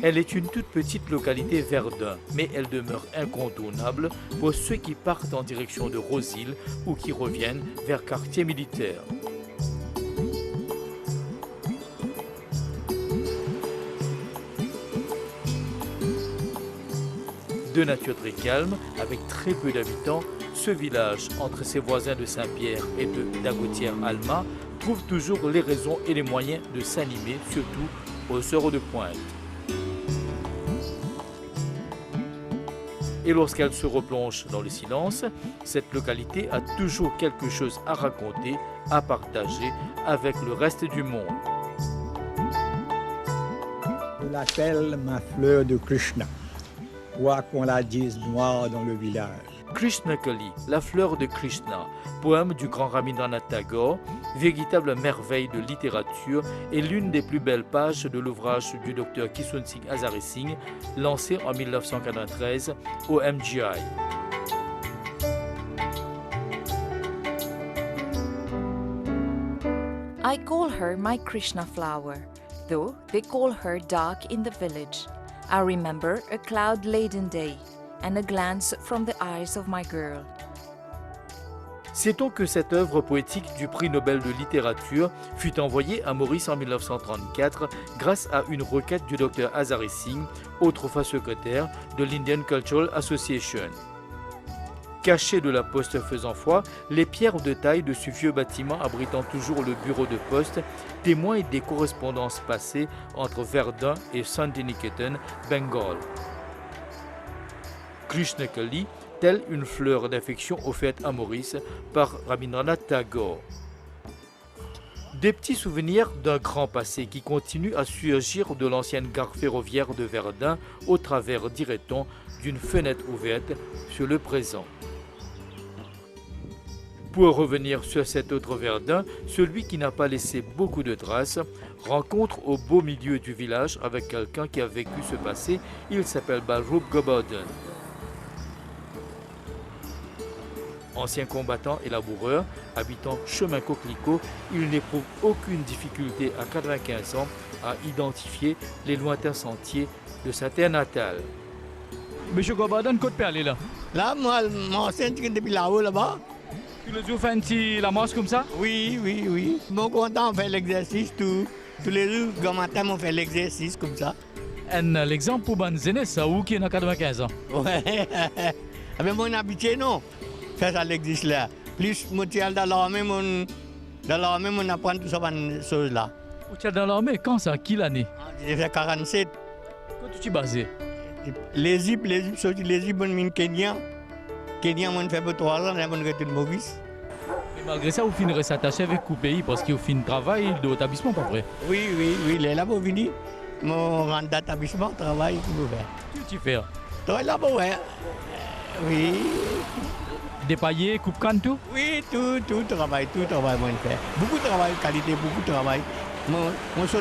Elle est une toute petite localité Verdun, mais elle demeure incontournable pour ceux qui partent en direction de Rosille ou qui reviennent vers quartier militaire. De nature très calme, avec très peu d'habitants, ce village, entre ses voisins de Saint-Pierre et de Dagotière-Alma, trouve toujours les raisons et les moyens de s'animer, surtout aux heures de pointe. Et lorsqu'elle se replonge dans le silence, cette localité a toujours quelque chose à raconter, à partager avec le reste du monde. On l'appelle ma fleur de Krishna, quoi qu'on la dise noire dans le village. Krishna Kali, la fleur de Krishna, poème du grand Rabindranath Tagore, véritable merveille de littérature et l'une des plus belles pages de l'ouvrage du docteur Kishan Singh Hazare Singh, lancé en 1993 au MGI. I call her my Krishna flower, though they call her dark in the village. I remember a cloud-laden day and a glance from the eyes of my girl. Sait-on que cette œuvre poétique du prix Nobel de littérature fut envoyée à Maurice en 1934 grâce à une requête du docteur Hazare Singh, autrefois secrétaire de l'Indian Cultural Association. Cachées de la poste faisant foi, les pierres de taille de ce vieux bâtiment abritant toujours le bureau de poste témoignent des correspondances passées entre Verdun et Sandiniketan, Bengale. Krishna Kali, telle une fleur d'affection offerte à Maurice par Rabindranath Tagore. Des petits souvenirs d'un grand passé qui continue à surgir de l'ancienne gare ferroviaire de Verdun au travers, dirait-on, d'une fenêtre ouverte sur le présent. Pour revenir sur cet autre Verdun, celui qui n'a pas laissé beaucoup de traces, rencontre au beau milieu du village avec quelqu'un qui a vécu ce passé, il s'appelle Balrup Gobodin. Ancien combattant et laboureur, habitant chemin Coquelicot, il n'éprouve aucune difficulté à 95 ans à identifier les lointains sentiers de sa terre natale. Monsieur Gobodin, côte perlée là. Là, moi, je depuis là-haut, là-bas. Tu le jours fait un petit la marche comme ça? Oui, oui, oui. Bon content, on fait l'exercice tous les jours, grand matin, on fait l'exercice comme ça. L'exemple pour bonne jeunesse, ça où qui est dans 95 ans? Ouais. Mais mon habitué, non. Ça existe là. Plus, moi, dans l'armée, on apprend tout ça, ces choses-là. Tu es dans l'armée, quand ça? Quelle année? J'ai fait 47. Quand tu es basé? L'Égypte, on est Kenya. Kenya, on fait pour 3 ans, on est retourné Maurice. Mais malgré ça, vous finirez s'attacher avec le pays parce qu'il faut un travail d'établissement, pas vrai? Oui, oui, oui, il est là pour venir. Mon rang d'établissement, travail, pour faire. Tu fais? Toi, là, pour faire. Oui. Dépailler, coupe-canne, tout? Oui, tout travail, moi, je fais. Beaucoup de travail, qualité, beaucoup de travail. Mon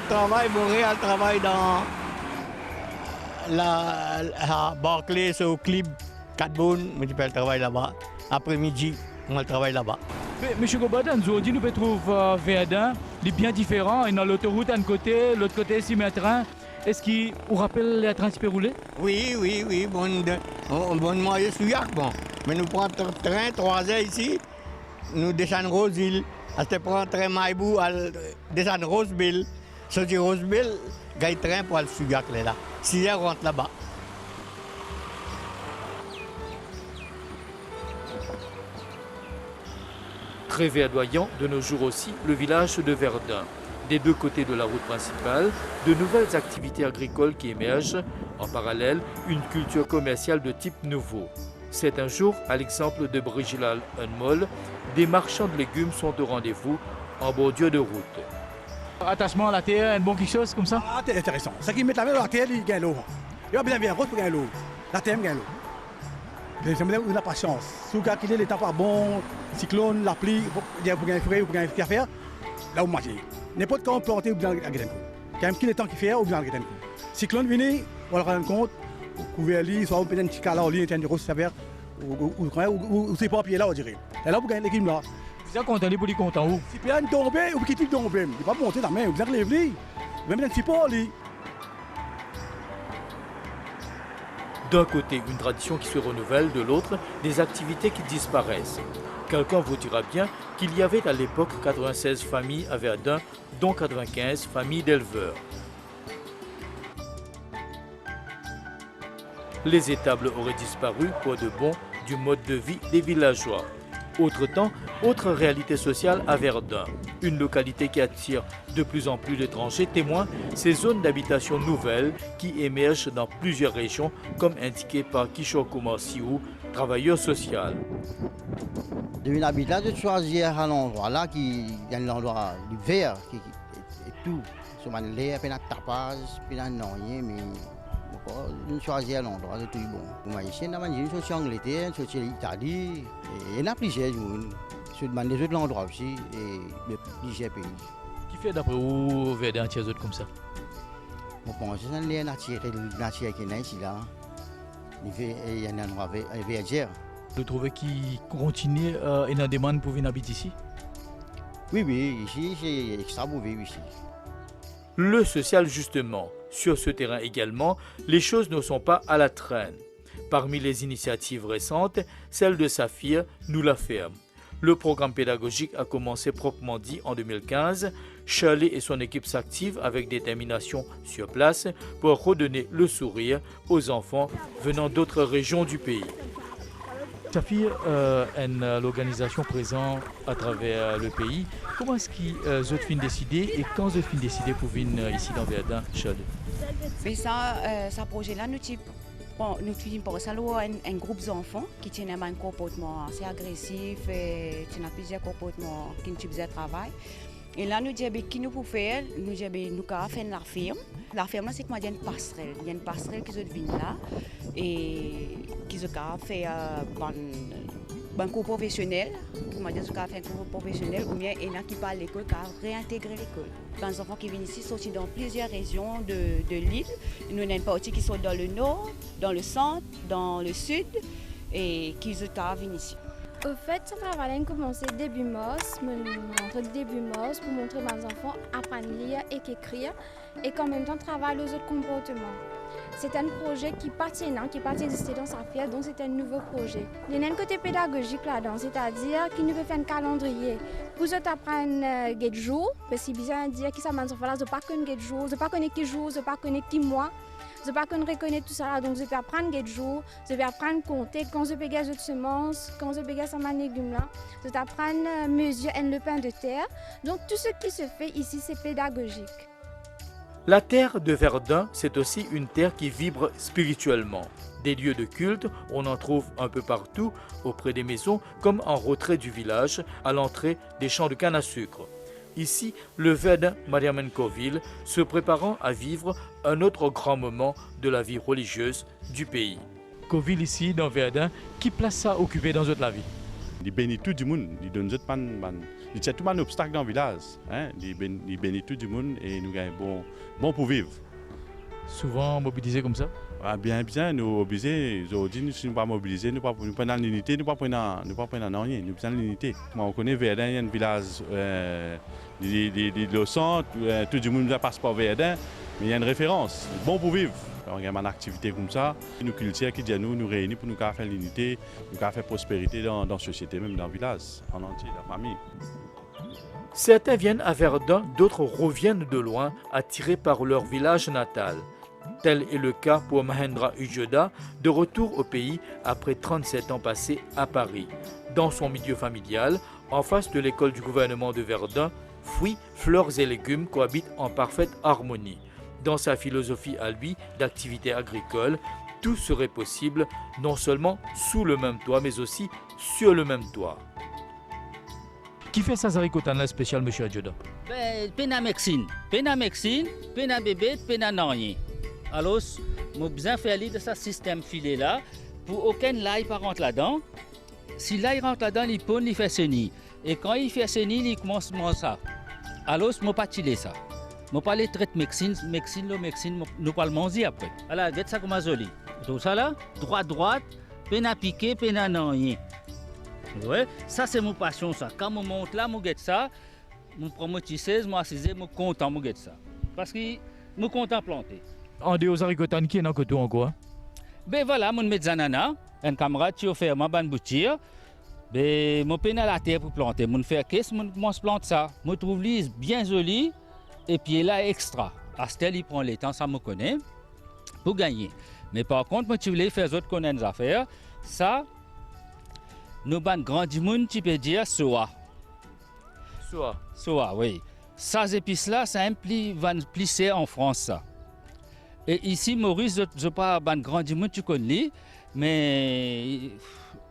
travail, mon réel travail dans la Barclay, c'est au Clip, 4 bonnes, je fais le travail là-bas. Après-midi, on travaille là-bas. Mais M. Gobodin, aujourd'hui, nous trouvons Verdun, il est bien différent. Il y a l'autoroute d'un côté, l'autre côté, c'est un train. Est-ce qu'il vous rappelle les trains qui peuvent rouler? Oui, bon moyen sous-yac, bon. Mais nous prenons un train, 3 heures ici, nous descendons Roseville. À ce prend un train Maïbou, descendre Roseville. Sortir Roseville, gagne train pour aller sous-yac là. 6 heures, on rentre là-bas. Très verdoyant de nos jours aussi, le village de Verdun. Des deux côtés de la route principale, de nouvelles activités agricoles qui émergent. En parallèle, une culture commerciale de type nouveau. C'est un jour, à l'exemple de Brigilal Unmol, des marchands de légumes sont au rendez-vous en bordure de route. Attachement à la terre, un bon quelque chose comme ça? Ah, c'est intéressant. Ce qui met la main dans la terre, il gagne l'eau. Il va bien rose pour gagner l'eau. La terre gagne l'eau. On a pas de chance. Si vous avez l'état pas bon, cyclone, la pluie, pour gagner frais, pour gagner faire, là où manger. N'importe quand on peut planter ou bien à Guédencourt. Quand même qui est temps qu'il fait ou bien à Guédencourt. Cyclone vient, on le rend compte, couvert lit, soit on peut un petit cas là, on lit, un rose sévère, ou c'est pas pied là, on dirait. Et là, vous gagnez l'équipe là. Vous êtes content, vous êtes content où? Si bien tomber ou qui tombe, il va monter la main, vous allez lever, même un petit peu, lui. D'un côté, une tradition qui se renouvelle, de l'autre, des activités qui disparaissent. Quelqu'un vous dira bien qu'il y avait à l'époque 96 familles à Verdun, dont 95 familles d'éleveurs. Les étables auraient disparu pour de bon du mode de vie des villageois. Autre réalité sociale à Verdun. Une localité qui attire de plus en plus d'étrangers témoins ces zones d'habitation nouvelles qui émergent dans plusieurs régions, comme indiqué par Kishore Kumar Siou, travailleur social. Depuis l'habitat, de choisir un endroit là qui est un endroit vert et tout. Sur ma l'air, puis la tapage, puis la noyer, mais je choisis un endroit de tout bon. Moi ici, je suis en Angleterre, je suis en Italie, et il y a plusieurs jours. Je demande des autres endroits aussi, et de plusieurs pays. Qui fait d'après vous Verdun un tiers comme ça? Je pense que c'est un lieu naturel qui est ici là. Il y a un endroit verger. Vous trouvez qu'il continue et une demande pour venir habiter ici? Oui, ici c'est extra pour vivre ici. Le social justement. Sur ce terrain également, les choses ne sont pas à la traîne. Parmi les initiatives récentes, celle de Saphir nous l'affirme. Le programme pédagogique a commencé proprement dit en 2015. Shirley et son équipe s'activent avec détermination sur place pour redonner le sourire aux enfants venant d'autres régions du pays. Saphir est l'organisation présente à travers le pays. Comment est-ce qu'ils ont fin décidé et quand ils ont fin décidé pour venir ici dans Verdun, Shirley? Mais ça projet-là, nous pensons à un groupe d'enfants qui tiennent un comportement assez agressif et qui ont plusieurs comportements qui ne font travail. Et là, nous disons qui nous pouvons faire, nous disons nous avons fait la firme. La firme, c'est qu'il y a une passerelle. Il y a une passerelle qui vient là et qui a fait un cours professionnel. Comment dire, qui a fait un cours professionnel ou bien il y en a qui parlent l'école, qui a réintégré l'école. Les enfants qui viennent ici sont aussi dans plusieurs régions de l'île. Nous avons une partie qui sont dans le nord, dans le centre, dans le sud et qui viennent ici. Au fait, ce travail a commencé début mars, début mars pour montrer aux enfants apprendre à lire et écrire et qu'en même temps travailler aux autres comportements. C'est un projet qui partit exister dans Saphir, donc c'est un nouveau projet. Il y a un côté pédagogique là-dedans, c'est-à-dire qu'il nous fait faire un calendrier. Vous apprendre quel jour, parce qu'il bien dire que ça m'a enfants là, je ne sais pas quel jour, je ne sais pas quel jour, je ne sais pas quel mois. Je ne sais pas reconnaître tout ça, donc je vais apprendre quel jour, je vais apprendre à compter, quand je vais les autres semences, quand je vais les légumes là, je vais apprendre à mesurer le pain de terre. Donc tout ce qui se fait ici, c'est pédagogique. La terre de Verdun, c'est aussi une terre qui vibre spirituellement. Des lieux de culte, on en trouve un peu partout, auprès des maisons, comme en retrait du village, à l'entrée des champs de canne à sucre. Ici, le Verdun Mariamenkoville se préparant à vivre un autre grand moment de la vie religieuse du pays. Coville ici, dans Verdun, qui place ça occupé dans la vie? Il bénit tout le monde, il donne tout un obstacle dans le village. Il bénit tout le monde et nous gagnons bon pour vivre. Souvent mobilisé comme ça? Bien, nous mobilisés. Aujourd'hui, nous ne sommes pas mobilisés, nous ne prenons pas l'unité, nous ne prenons rien, nous prenons l'unité. On connaît Verdun, il y a un village de centre, tout le monde passe par Verdun, mais il y a une référence, bon pour vivre. On a une activité comme ça, nous culture qui dit nous réunir pour nous faire l'unité, nous faire prospérité dans la société, même dans le village, en entier, la famille. Certains viennent à Verdun, d'autres reviennent de loin, attirés par leur village natal. Tel est le cas pour Mahendra Ujoda, de retour au pays après 37 ans passés à Paris. Dans son milieu familial, en face de l'école du gouvernement de Verdun, fruits, fleurs et légumes cohabitent en parfaite harmonie. Dans sa philosophie à lui d'activité agricole, tout serait possible non seulement sous le même toit, mais aussi sur le même toit. Qui fait ça, Zarikotan, spécial, M. Ujoda? Pena médecine, pena bébé, pena rien. Alors, j'ai besoin de faire de ce système filé là pour aucun laille ne rentre là-dedans. Si l'ail rentre là-dedans, il peut il fait senir. Et quand il fait senir, il commence à manger ça. Alors, je ne peux pas tirer ça. Je ne peux pas les traiter médecine, nous pas le manger après. Alors, regarde ça comme un joli. Tout ça là, droite, pena piqué, pena rien. Ouais, ça c'est mon passion ça. Quand je monte là, je regarde ça, je prends mon tisseuse, je m'assise, je suis content de regarder ça. Parce que je suis content de planter. En dehors Zarikotan, qui est dans le côté encore? Ben voilà, mon met zanana, un camarade qui offert ma ban boutir. Ben mon peine à la terre pour planter. Mon faire qu'est-ce mon commence plante ça. Mon trouve lise bien joli et puis là extra. Astel il prend les temps, ça me connaît pour gagner. Mais par contre, moi tu voulais faire autres connaître des affaires, ça nous ban grand du monde tu peux dire soa. Soa, oui. Ça épices là, ça implique van plisser en France ça. Et ici Maurice, je pas ban grand du monde tu connais, mais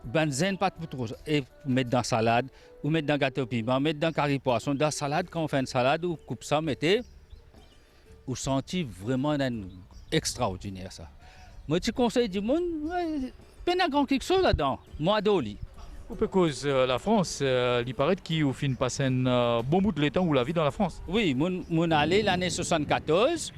benzen pas pour trop et mettre dans salade ou mettre dans gâteau piment, mettre dans curry poisson, dans salade quand on fait une salade ou coupe ça mettez ou senti vraiment extraordinaire ça. Moi tu conseille du monde, peine à grand quelque chose là-dedans. Moi d'oli. Ou peut cause la France, il paraît qu'il au fin passe un bon bout de l'étang où la vie dans la France. Oui, mon allé l'année 74,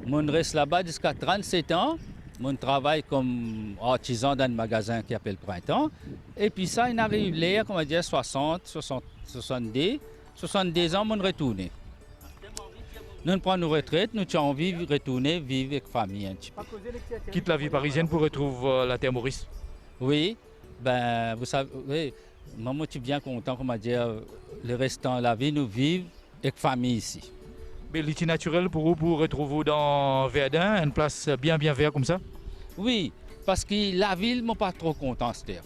mon reste là-bas jusqu'à 37 ans. Mon travail comme artisan dans un magasin qui appelle Printemps. Et puis ça, il arrive l'air, on va dire 70 ans, mon retourné. Nous prenons nos retraites, nous avons envie de retourner vivre avec famille un petit peu. Quitte la vie parisienne pour retrouver la terre Maurice. Oui, ben vous savez, oui, moi je suis bien content, on va dire, le restant de la vie, nous vivons avec famille ici. Mais c'est naturel pour vous pour retrouver dans Verdun, une place bien verte comme ça? Oui, parce que la ville, je ne suis pas trop content de terre.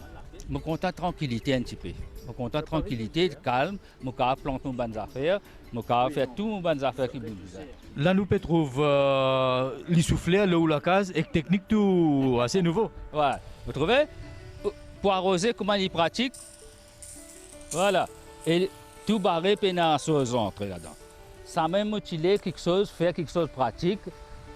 Je suis content de tranquillité un petit peu. Je suis content de tranquillité, de calme. Je suis planter mes bonnes affaires. Je suis faire toutes mes bonnes affaires qui bougent. Là, nous pouvons trouver les soufflets, l'eau ou la case, et technique tout assez nouveau. Ouais, vous trouvez? Pour arroser, comment ils pratiquent? Voilà. Et tout barré, pénal sur entrer là-dedans. Ça même utiliser quelque chose, faire quelque chose de pratique,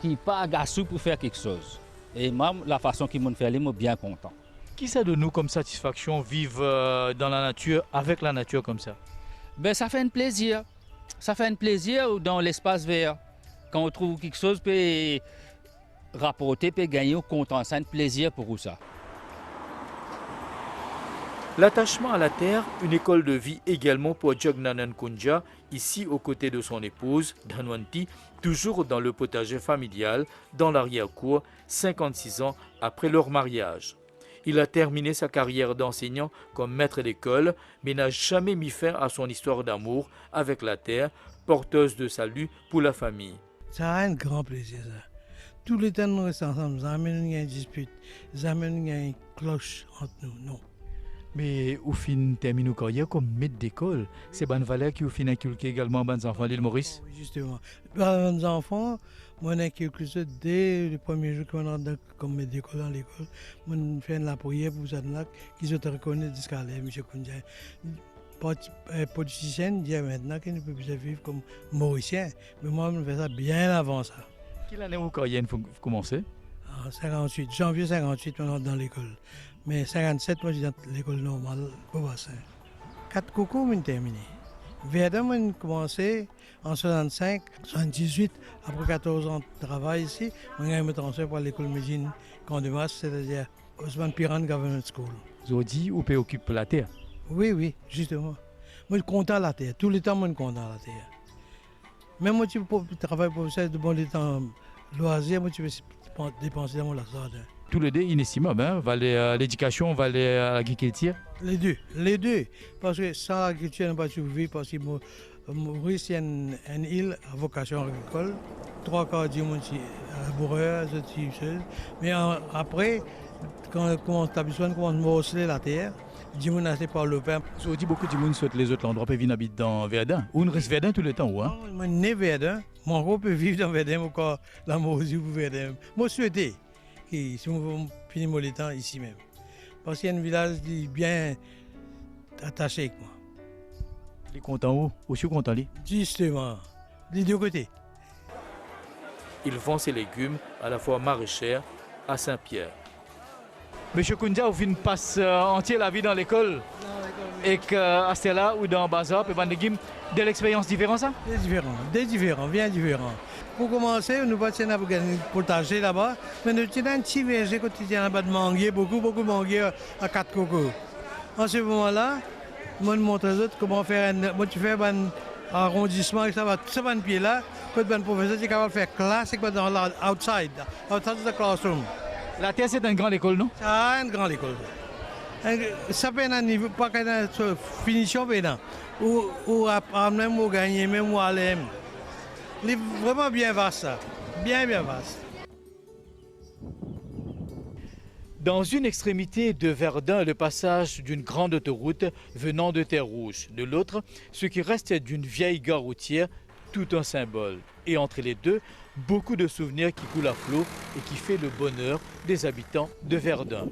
qui n'est pas agaçant pour faire quelque chose. Et moi, la façon qu'ils m'ont fait, je suis bien content. Qui ça donne nous comme satisfaction, vivre dans la nature, avec la nature comme ça? Ben, ça fait un plaisir. Ça fait un plaisir dans l'espace vert. Quand on trouve quelque chose, on peut rapporter, peut gagner, on content. C'est un plaisir pour ça. L'attachement à la terre, une école de vie également pour Jagnanan Kunja, ici aux côtés de son épouse, Dhanwanti, toujours dans le potager familial, dans l'arrière-cour, 56 ans après leur mariage. Il a terminé sa carrière d'enseignant comme maître d'école, mais n'a jamais mis fin à son histoire d'amour avec la terre, porteuse de salut pour la famille. Ça a un grand plaisir, ça. Tous les temps, nous restons ensemble, jamais nous avons une dispute, jamais nous avons une cloche entre nous, non. Mais au fin termine nos carrières comme maître d'école. C'est bonne valeur qui au fin inculqué également aux enfants de l'île Maurice. Oui, justement. Les enfants, moi j'ai inculqué ça dès le premier jour qu'on rentre comme maître d'école dans l'école. Moi j'ai fait la prière pour ça là, qu'ils se reconnaissent jusqu'à l'air, M. Koundja. Politicien dit maintenant qu'il ne peut plus vivre comme Mauricien. Mais moi je fais ça bien avant ça. Quelle année vous carrière vous commencez? En 58, janvier 58, on rentre dans l'école. Mais 57, moi, j'ai dans l'école normale, Beaubassin. 4 coucous, j'ai terminé. Verdun, moi, j'ai commencé en 65, 78. Après 14 ans de travail ici, j'ai me transféré pour l'école médecine Condemas, c'est-à-dire Osman Piran Government School. Vous avez dit, vous pouvez occuper la terre? Oui, justement. Moi, je suis content de la terre. Tout le temps, moi, je suis content de la terre. Même moi, je travaille pour ça de bon temps loisir, moi, je peux dépenser dans mon jardin. Tous les deux inestimable, hein? L'éducation, l'agriculture. Les deux. Parce que sans l'agriculture, on ne peut pas survivre. Parce que Maurice, c'est une île à vocation agricole. 3 quarts du monde, c'est laboureur, mais après, quand l'établissement commence à morceler la terre, du monde a par le pain. Vous dites beaucoup de monde souhaite les autres endroits, peuvent venir habiter dans Verdun. Ou on reste Verdun tout le temps, ou hein? Moi, je suis né Verdun. Mon gros peut vivre dans Verdun, encore la Maurice pour Verdun. Moi, je souhaitais. Si on finit mon temps ici même. Parce qu'il y a un village qui est bien attaché avec moi. Il est content où? Aussi content lui? Justement, des deux côtés. Il vend ses légumes à la fois maraîchère à Saint-Pierre. Monsieur Koundja, vous passe entière la vie dans l'école? Et qu'à ce là ou dans le bazar, peut vendre des légumes, de l'expérience différente ça? Bien différent. Pour commencer, nous passons à un potager là-bas, mais nous avons un petit verger quotidien là-bas de manguiers, beaucoup de manguiers à 4 cocos. En ce moment-là, moi je montre aux autres comment faire un arrondissement avec ça, tout ça pied là, quand le professeur est capable de faire classe dans l'outside, outside of the classroom. La terre, c'est une grande école, non? Ça a une grande école. Ça peut être un niveau, pas qu'une finition, ou apprendre même, ou gagner même, ou aller. C'est vraiment bien vaste, ça. Bien vaste. Dans une extrémité de Verdun, le passage d'une grande autoroute venant de Terre-Rouge. De l'autre, ce qui reste d'une vieille gare routière, tout un symbole. Et entre les deux, beaucoup de souvenirs qui coulent à flot et qui fait le bonheur des habitants de Verdun.